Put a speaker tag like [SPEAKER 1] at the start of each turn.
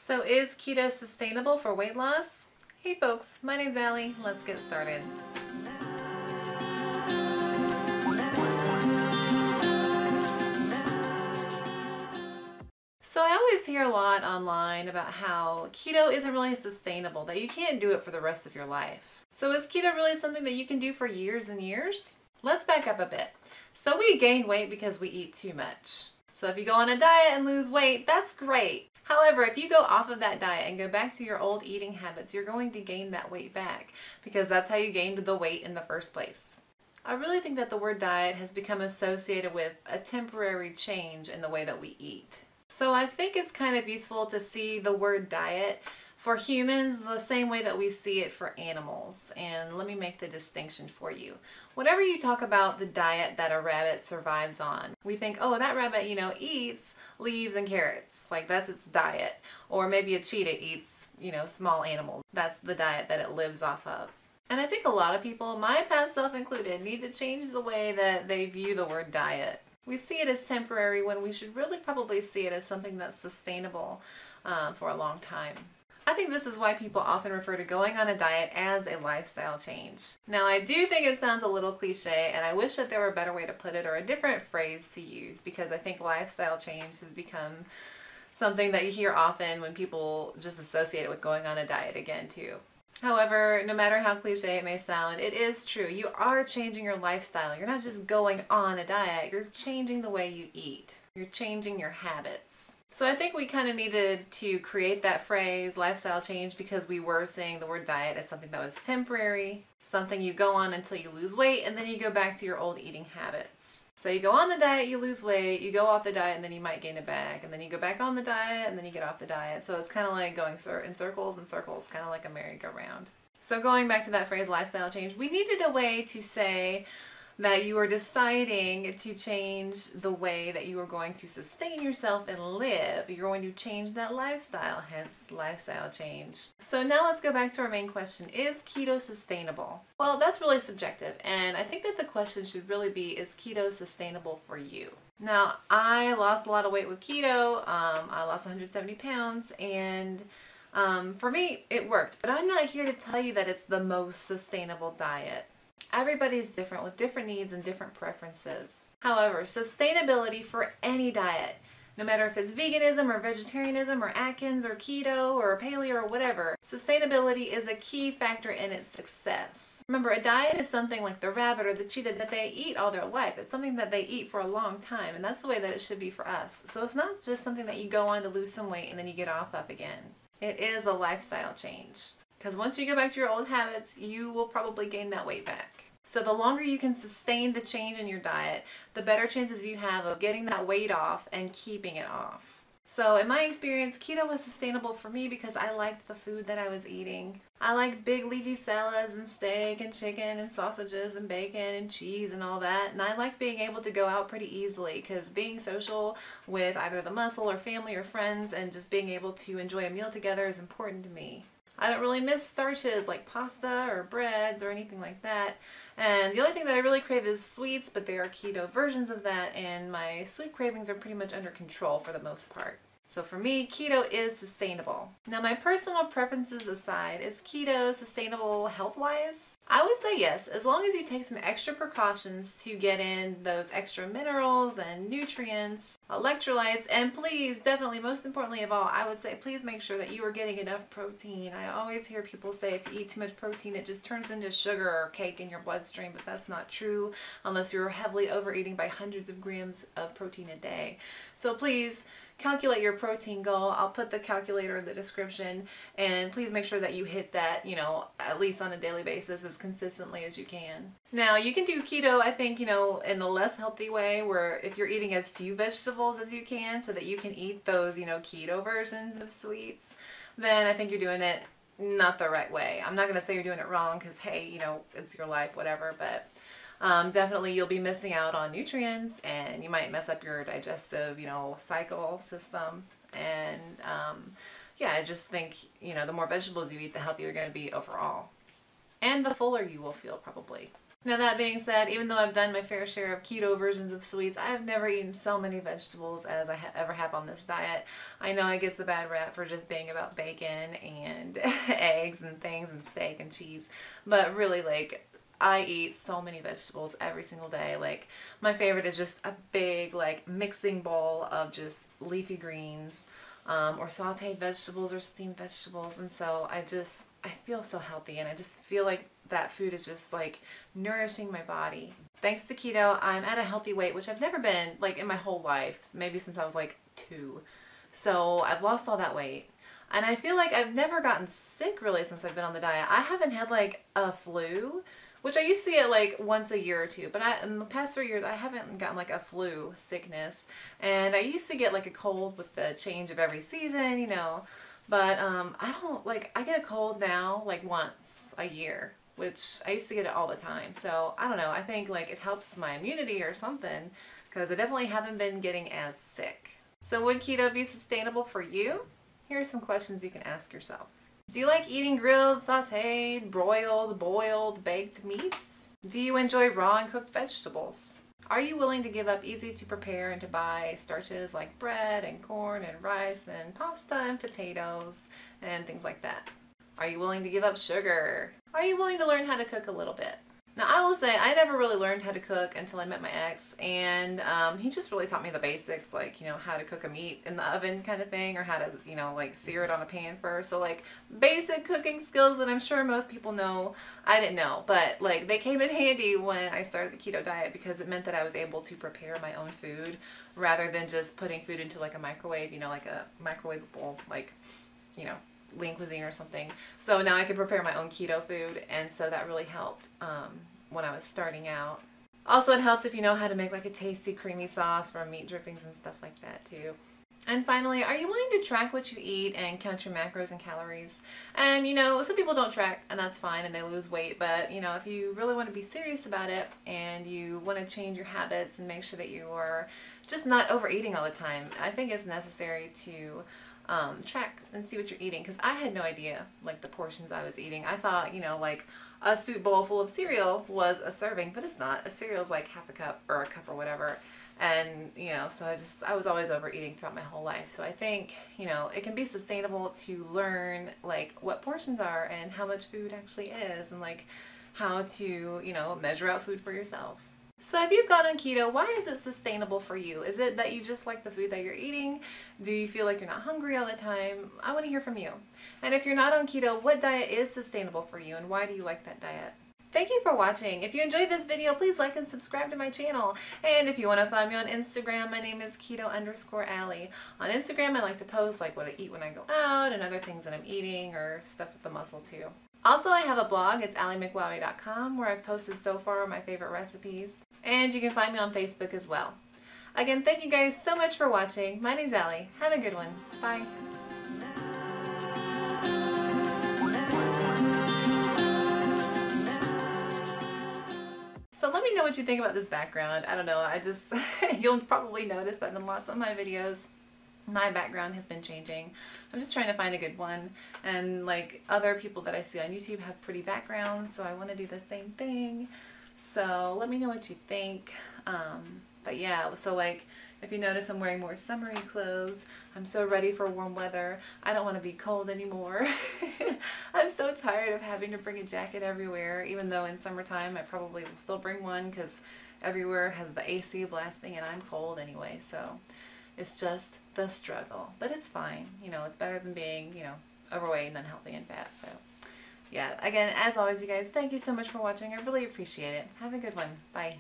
[SPEAKER 1] So is keto sustainable for weight loss? Hey folks, my name's Allie. Let's get started. So I always hear a lot online about how keto isn't really sustainable, that you can't do it for the rest of your life. So is keto really something that you can do for years and years? Let's back up a bit. So we gain weight because we eat too much. So if you go on a diet and lose weight, that's great. However, if you go off of that diet and go back to your old eating habits, you're going to gain that weight back because that's how you gained the weight in the first place. I really think that the word diet has become associated with a temporary change in the way that we eat. So I think it's kind of useful to see the word diet for humans the same way that we see it for animals. And let me make the distinction for you. Whenever you talk about the diet that a rabbit survives on, we think, oh, that rabbit, eats leaves and carrots. Like that's its diet. Or maybe a cheetah eats, small animals. That's the diet that it lives off of. And I think a lot of people, my past self included, need to change the way that they view the word diet. We see it as temporary when we should really probably see it as something that's sustainable for a long time. I think this is why people often refer to going on a diet as a lifestyle change. Now, I do think it sounds a little cliche, and I wish that there were a better way to put it or a different phrase to use, because I think lifestyle change has become something that you hear often when people just associate it with going on a diet again too. However, no matter how cliche it may sound, it is true. You are changing your lifestyle. You're not just going on a diet. You're changing the way you eat. You're changing your habits. So I think we kind of needed to create that phrase, lifestyle change, because we were seeing the word diet as something that was temporary, something you go on until you lose weight, and then you go back to your old eating habits. So you go on the diet, you lose weight, you go off the diet, and then you might gain it back, and then you go back on the diet, and then you get off the diet. So it's kind of like going in circles and circles, kind of like a merry-go-round. So going back to that phrase, lifestyle change, we needed a way to say that you are deciding to change the way that you are going to sustain yourself and live. You're going to change that lifestyle, hence lifestyle change. So now let's go back to our main question. Is keto sustainable? Well, that's really subjective, and I think that the question should really be, is keto sustainable for you? Now, I lost a lot of weight with keto. I lost 170 pounds, and for me, it worked. But I'm not here to tell you that it's the most sustainable diet. Everybody's different with different needs and different preferences. However, sustainability for any diet, no matter if it's veganism or vegetarianism or Atkins or keto or paleo or whatever, sustainability is a key factor in its success. Remember, a diet is something like the rabbit or the cheetah that they eat all their life. It's something that they eat for a long time, and that's the way that it should be for us. So it's not just something that you go on to lose some weight and then you get off of again. It is a lifestyle change. Because once you go back to your old habits, you will probably gain that weight back. So the longer you can sustain the change in your diet, the better chances you have of getting that weight off and keeping it off. So in my experience, keto was sustainable for me because I liked the food that I was eating. I like big leafy salads and steak and chicken and sausages and bacon and cheese and all that. And I like being able to go out pretty easily because being social with either the muscle or family or friends and just being able to enjoy a meal together is important to me. I don't really miss starches like pasta or breads or anything like that. And the only thing that I really crave is sweets, but there are keto versions of that, and my sweet cravings are pretty much under control for the most part. So for me, keto is sustainable. Now, my personal preferences aside, is keto sustainable health-wise? I would say yes, as long as you take some extra precautions to get in those extra minerals and nutrients, electrolytes, and please, definitely, most importantly of all, I would say please make sure that you are getting enough protein. I always hear people say if you eat too much protein, it just turns into sugar or cake in your bloodstream, but that's not true unless you're heavily overeating by hundreds of grams of protein a day. So please, calculate your protein goal. I'll put the calculator in the description, and please make sure that you hit that, at least on a daily basis as consistently as you can. Now, you can do keto, I think, in a less healthy way, where if you're eating as few vegetables as you can so that you can eat those, keto versions of sweets, then I think you're doing it not the right way. I'm not going to say you're doing it wrong because, hey, it's your life, whatever, but definitely you'll be missing out on nutrients, and you might mess up your digestive, cycle system. And yeah, I just think, the more vegetables you eat, the healthier you're going to be overall. And the fuller you will feel probably. Now that being said, even though I've done my fair share of keto versions of sweets, I have never eaten so many vegetables as I ever have on this diet. I know I get the bad rap for just being about bacon and eggs and things and steak and cheese, but really, like, I eat so many vegetables every single day. Like, my favorite is just a big, like, mixing bowl of just leafy greens, or sauteed vegetables or steamed vegetables. And so I feel so healthy, and I just feel like that food is just like nourishing my body. Thanks to keto, I'm at a healthy weight, which I've never been like in my whole life, maybe since I was like 2. So I've lost all that weight. And I feel like I've never gotten sick really since I've been on the diet. I haven't had like a flu, which I used to get like once a year or two, but in the past 3 years I haven't gotten like a flu sickness. And I used to get like a cold with the change of every season, you know. But I don't, like, I get a cold now like once a year, which I used to get it all the time. So I don't know, I think like it helps my immunity or something, because I definitely haven't been getting as sick. So would keto be sustainable for you? Here are some questions you can ask yourself. Do you like eating grilled, sauteed, broiled, boiled, baked meats? Do you enjoy raw and cooked vegetables? Are you willing to give up easy to prepare and to buy starches like bread and corn and rice and pasta and potatoes and things like that? Are you willing to give up sugar? Are you willing to learn how to cook a little bit? Now, I will say I never really learned how to cook until I met my ex, and he just really taught me the basics, like, you know, how to cook a meat in the oven kind of thing, or how to, you know, like sear it on a pan first. So like basic cooking skills that I'm sure most people know, I didn't know, but like they came in handy when I started the keto diet, because it meant that I was able to prepare my own food rather than just putting food into like a microwave, you know, like a microwavable, like, you know, lean cuisine or something. So now I can prepare my own keto food, and so that really helped when I was starting out. Also, it helps if you know how to make like a tasty creamy sauce from meat drippings and stuff like that too. And finally, are you willing to track what you eat and count your macros and calories? And you know, some people don't track, and that's fine, and they lose weight, but you know, if you really want to be serious about it and you want to change your habits and make sure that you are just not overeating all the time, I think it's necessary to track and see what you're eating, because I had no idea like the portions I was eating. I thought, you know, like a soup bowl full of cereal was a serving, but it's not. A cereal is like half a cup or a cup or whatever. And you know, so I was always overeating throughout my whole life. So I think, you know, it can be sustainable to learn like what portions are and how much food actually is, and like how to, you know, measure out food for yourself. So if you've gone on keto, why is it sustainable for you? Is it that you just like the food that you're eating? Do you feel like you're not hungry all the time? I want to hear from you. And if you're not on keto, what diet is sustainable for you, and why do you like that diet? Thank you for watching. If you enjoyed this video, please like and subscribe to my channel. And if you want to find me on Instagram, my name is keto_Ally. On Instagram, I like to post like what I eat when I go out and other things that I'm eating, or stuff with the muscle too. Also, I have a blog. It's AllyMcWowie.com, where I've posted so far my favorite recipes. And you can find me on Facebook as well. Again, thank you guys so much for watching. My name's Ally. Have a good one. Bye. So let me know what you think about this background. I don't know, you'll probably notice that in lots of my videos, my background has been changing. I'm just trying to find a good one, and like other people that I see on YouTube have pretty backgrounds, so I want to do the same thing. So let me know what you think. But yeah, so like if you notice, I'm wearing more summery clothes. I'm so ready for warm weather. I don't want to be cold anymore. I'm so tired of having to bring a jacket everywhere, even though in summertime I probably will still bring one, because everywhere has the AC blasting and I'm cold anyway. So it's just the struggle, but it's fine. You know, it's better than being, you know, overweight and unhealthy and fat. So yeah, again, as always, you guys, thank you so much for watching. I really appreciate it. Have a good one. Bye.